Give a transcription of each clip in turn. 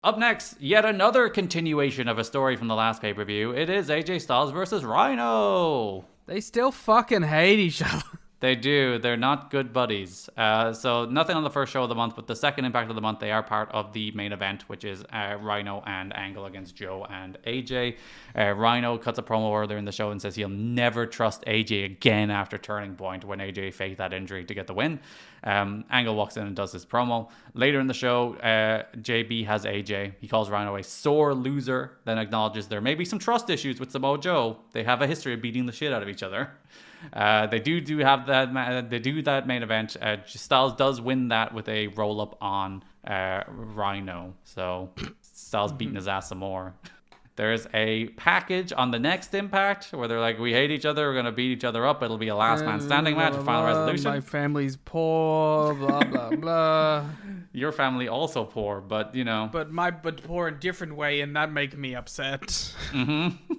Up next, yet another continuation of a story from the last pay-per-view. It is AJ Styles versus Rhino. They still fucking hate each other. They do. They're not good buddies. So nothing on the first show of the month, but the second Impact of the month, they are part of the main event, which is Rhino and Angle against Joe and AJ. Rhino cuts a promo earlier in the show and says he'll never trust AJ again after Turning Point when AJ faked that injury to get the win. Angle walks in and does his promo. Later in the show, JB has AJ. He calls Rhino a sore loser, then acknowledges there may be some trust issues with Samoa Joe. They have a history of beating the shit out of each other. They do have that. They do that main event. Styles does win that with a roll up on Rhino. So Styles beating his ass some more. There's a package on the next Impact where they're like, we hate each other, we're gonna beat each other up. It'll be a last man standing match, a final resolution. My family's poor, blah blah blah. Your family also poor, but you know. But poor in a different way, and that makes me upset. Mm-hmm.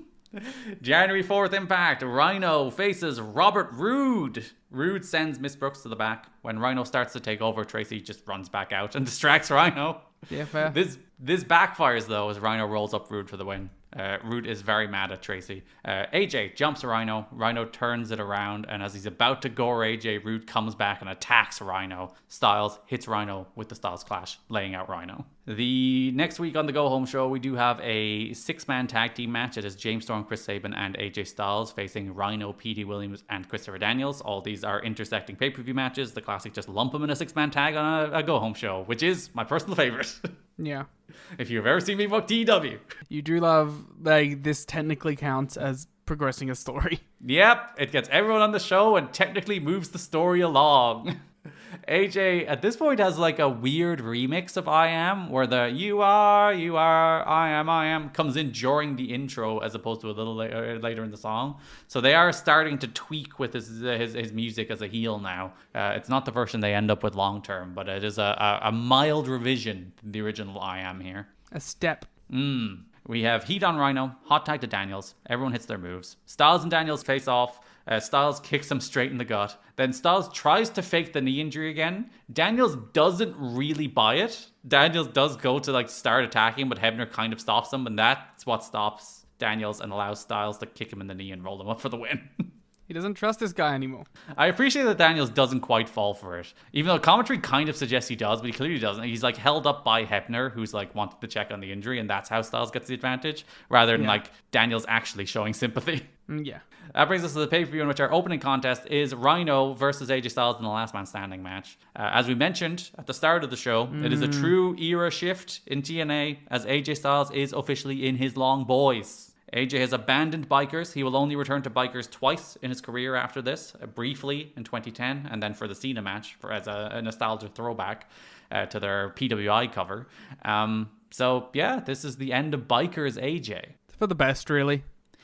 January 4th Impact. Rhino faces Robert Roode. Roode sends Miss Brooks to the back. When Rhino starts to take over, Tracy just runs back out and distracts Rhino. Yeah, fair. This backfires though as Rhino rolls up Roode for the win. Roode is very mad at Tracy. AJ jumps Rhino. Rhino turns it around, and as he's about to gore AJ, Roode comes back and attacks Rhino. Styles hits Rhino with the Styles Clash, laying out Rhino. The next week on the Go Home show, we do have a 6-man tag team match. It is James Storm, Chris Sabin, and AJ Styles facing Rhino, Petey Williams, and Christopher Daniels. All these are intersecting pay-per-view matches. The Classic just lump them in a 6-man tag on a Go Home show, which is my personal favorite. Yeah. If you've ever seen me book DW. You do love, like, this technically counts as progressing a story. Yep, it gets everyone on the show and technically moves the story along. AJ, at this point, has like a weird remix of I Am, where the you are, I am, comes in during the intro as opposed to a little later in the song. So they are starting to tweak with his music as a heel now. It's not the version they end up with long term, but it is a mild revision to the original I Am here. A step. We have heat on Rhino, hot tag to Daniels. Everyone hits their moves. Styles and Daniels face off. Styles kicks him straight in the gut. Then Styles tries to fake the knee injury again. Daniels doesn't really buy it. Daniels does go to like start attacking, but Hebner kind of stops him, and that's what stops Daniels and allows Styles to kick him in the knee and roll him up for the win. He doesn't trust this guy anymore. I appreciate that Daniels doesn't quite fall for it. Even though commentary kind of suggests he does, but he clearly doesn't. He's like held up by Hebner, who's like wanted to check on the injury, and that's how Styles gets the advantage, rather than like Daniels actually showing sympathy. Yeah. That brings us to the pay-per-view in which our opening contest is Rhino versus AJ Styles in the last man standing match. As we mentioned at the start of the show, it is a true era shift in TNA as AJ Styles is officially in his long boys. AJ has abandoned bikers. He will only return to bikers twice in his career after this, briefly in 2010, and then for the Cena match as a nostalgia throwback to their PWI cover. So yeah, this is the end of bikers AJ. It's for the best, really.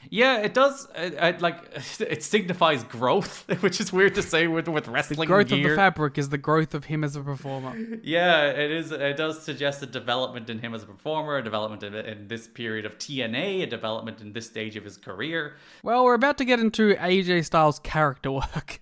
Yeah, it does. It signifies growth, which is weird to say with wrestling. The growth gear. of the fabric is the growth of him as a performer. Yeah, it is. It does suggest a development in him as a performer, a development in this period of TNA, a development in this stage of his career. Well, we're about to get into AJ Styles' character work.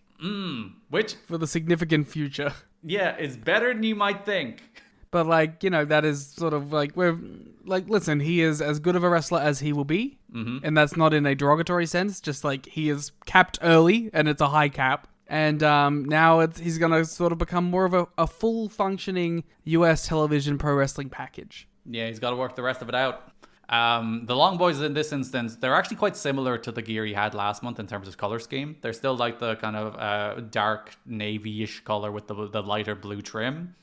Which, for the significant future. Yeah, is better than you might think. But, like, you know, that is sort of like, listen, he is as good of a wrestler as he will be. Mm-hmm. And that's not in a derogatory sense, just like he is capped early and it's a high cap. And now he's going to sort of become more of a full functioning US television pro wrestling package. Yeah, he's got to work the rest of it out. The Long Boys in this instance, they're actually quite similar to the gear he had last month in terms of color scheme. They're still like the kind of dark navy-ish color with the lighter blue trim.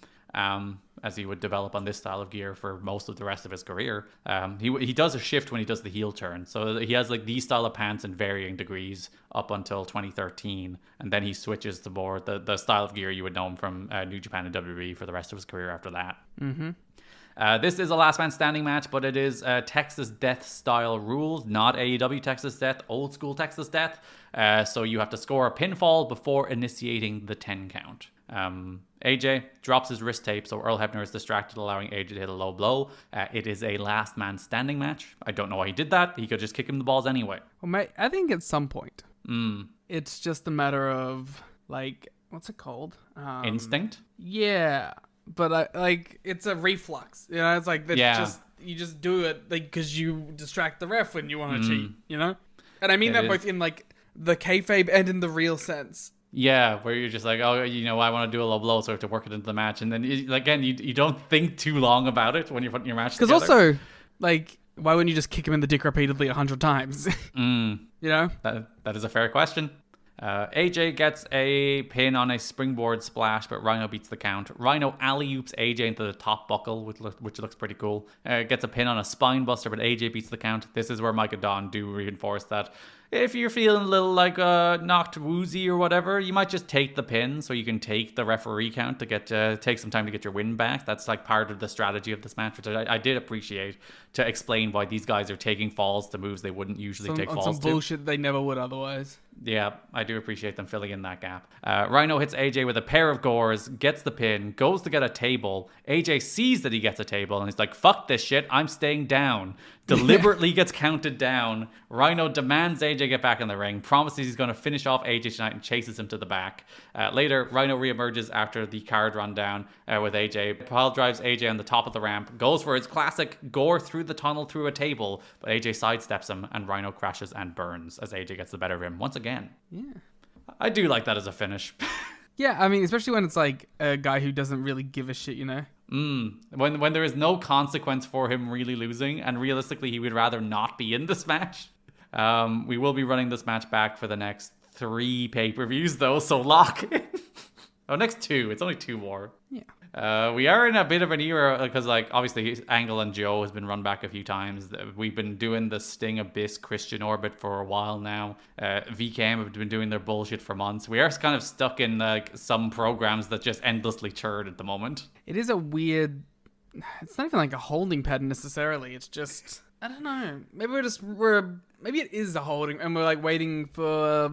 As he would develop on this style of gear for most of the rest of his career. He does a shift when he does the heel turn. So he has like these style of pants in varying degrees up until 2013. And then he switches to more the style of gear you would know him from New Japan and WWE for the rest of his career after that. Mm-hmm. This is a last man standing match, but it is Texas Death style rules, not AEW Texas Death, old school Texas Death. So you have to score a pinfall before initiating the 10 count. AJ drops his wrist tape, so Earl Hebner is distracted, allowing AJ to hit a low blow. It is a last man standing match. I don't know why he did that. He could just kick him the balls anyway. Well, mate, I think at some point, it's just a matter of, like, what's it called? Instinct? Yeah. but it's a reflux. You know, it's like you just do it because you distract the ref when you want to cheat. You know, and I mean that both in like the kayfabe and in the real sense. Yeah, where you're just like, oh, I want to do a low blow, so I have to work it into the match, and then you don't think too long about it when you're putting your match together. Because also, like, why wouldn't you just kick him in the dick repeatedly 100 times? You know, that is a fair question. AJ gets a pin on a springboard splash, but Rhino beats the count. Rhino alley-oops AJ into the top buckle, which looks pretty cool. Gets a pin on a spine buster, but AJ beats the count. This is where Mike and Don do reinforce that if you're feeling a little like knocked woozy or whatever, you might just take the pin so you can take the referee count to get take some time to get your win back. That's like part of the strategy of this match, which I did appreciate, to explain why these guys are taking falls to moves they wouldn't usually take falls to. Some bullshit they never would otherwise. Yeah, I do appreciate them filling in that gap. Rhino hits AJ with a pair of gores, gets the pin, goes to get a table. AJ sees that he gets a table and he's like, fuck this shit, I'm staying down. Deliberately gets counted down. Rhino demands AJ get back in the ring, promises he's going to finish off AJ tonight and chases him to the back. Later, Rhino reemerges after the card rundown with AJ. Paul drives AJ on the top of the ramp, goes for his classic gore through the tunnel through a table, but AJ sidesteps him and Rhino crashes and burns as AJ gets the better of him once again. Yeah. I do like that as a finish. Yeah, I mean, especially when it's like a guy who doesn't really give a shit, you know? When there is no consequence for him really losing, and realistically he would rather not be in this match. We will be running this match back for the next 3 pay-per-views though, so lock in. Next 2. It's only 2 more. Yeah. We are in a bit of an era because, like, obviously Angle and Joe has been run back a few times. We've been doing the Sting Abyss Christian Orbit for a while now. VKM have been doing their bullshit for months. We are kind of stuck in like some programs that just endlessly churn at the moment. It is a weird. It's not even like a holding pattern necessarily. It's just, I don't know. Maybe maybe it is a holding, and we're like waiting for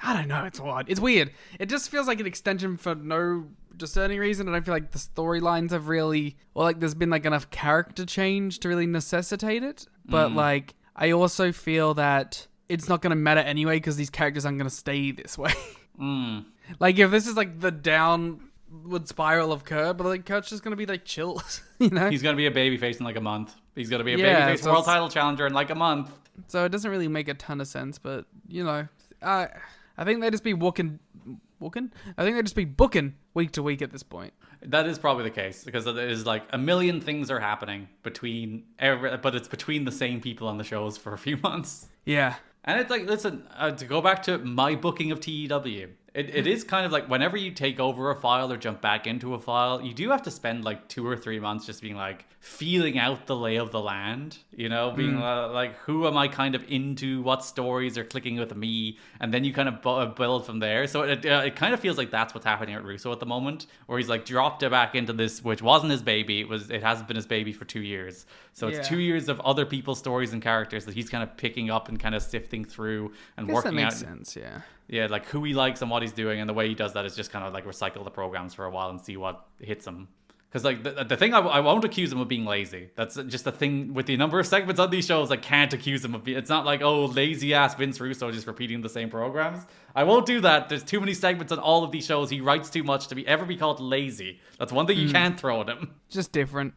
I don't know. It's odd. It's weird. It just feels like an extension for no discerning reason. I don't feel like the storylines have really, or like there's been like enough character change to really necessitate it. But like, I also feel that it's not going to matter anyway because these characters aren't going to stay this way. Like if this is like the downward spiral of Kurt, but like Kurt's just going to be like chill, you know? He's going to be a babyface in like a month. He's going to be a babyface world title challenger in like a month. So it doesn't really make a ton of sense, but I think they just be booking week to week at this point. That is probably the case because it is like a million things are happening but it's between the same people on the shows for a few months. Yeah. And it's like, listen, to go back to my booking of TEW, it is kind of like whenever you take over a file or jump back into a file, you do have to spend like 2 or 3 months just being like feeling out the lay of the land, being like, who am I kind of into, what stories are clicking with me, and then you kind of build from there. So it kind of feels like that's what's happening at Russo at the moment, where he's like dropped it back into this, which wasn't his baby. It hasn't been his baby for 2 years. So it's 2 years of other people's stories and characters that he's kind of picking up and kind of sifting through and working out. That makes sense, yeah. Yeah, like who he likes and what he's doing, and the way he does that is just kind of like recycle the programs for a while and see what hits him. Because like the thing, I won't accuse him of being lazy. That's just the thing with the number of segments on these shows. I can't accuse him of being. It's not like, oh, lazy ass Vince Russo just repeating the same programs. I won't do that. There's too many segments on all of these shows. He writes too much to ever be called lazy. That's one thing you can't throw at him. Just different.